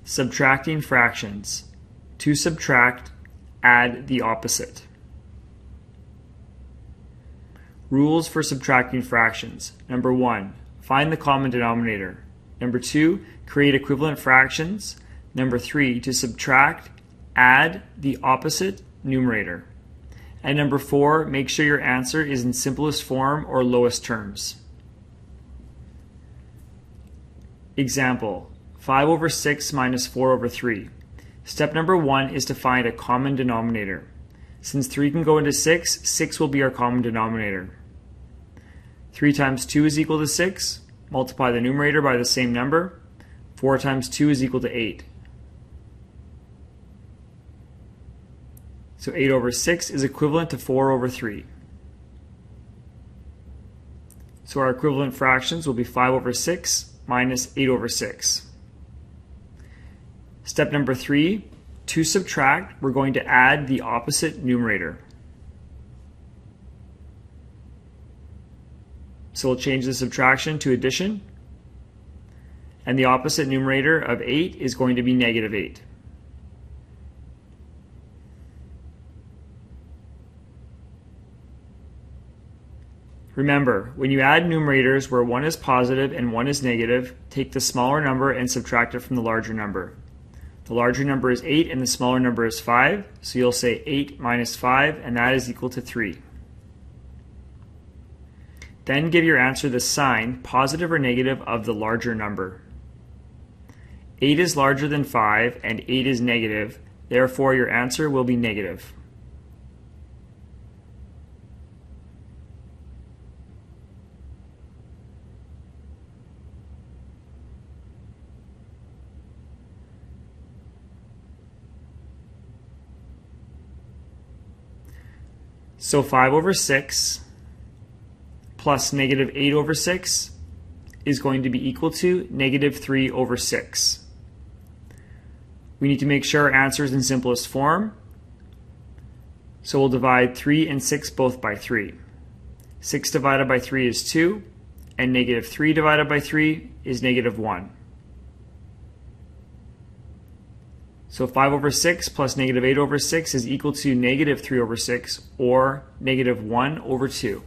Subtracting fractions. To subtract, add the opposite. Rules for subtracting fractions. Number 1, find the common denominator. Number 2, create equivalent fractions. Number 3, to subtract, add the opposite numerator. And number 4, make sure your answer is in simplest form or lowest terms. Example, 5 over 6 minus 4 over 3. Step number 1 is to find a common denominator. Since 3 can go into 6, 6 will be our common denominator. 3 times 2 is equal to 6. Multiply the numerator by the same number. 4 times 2 is equal to 8. So 8 over 6 is equivalent to 4 over 3. So our equivalent fractions will be 5 over 6 minus 8 over 6. Step number 3, to subtract, we're going to add the opposite numerator. So we'll change the subtraction to addition. And the opposite numerator of 8 is going to be negative 8. Remember, when you add numerators where one is positive and one is negative, take the smaller number and subtract it from the larger number. The larger number is 8 and the smaller number is 5, so you'll say 8 minus 5, and that is equal to 3. Then give your answer the sign, positive or negative, of the larger number. 8 is larger than 5 and 8 is negative, therefore your answer will be negative. So 5 over 6 plus negative 8 over 6 is going to be equal to negative 3 over 6. We need to make sure our answer is in simplest form. So we'll divide 3 and 6 both by 3. 6 divided by 3 is 2, and negative 3 divided by 3 is negative 1. So 5 over 6 plus negative 8 over 6 is equal to negative 3 over 6, or negative 1 over 2.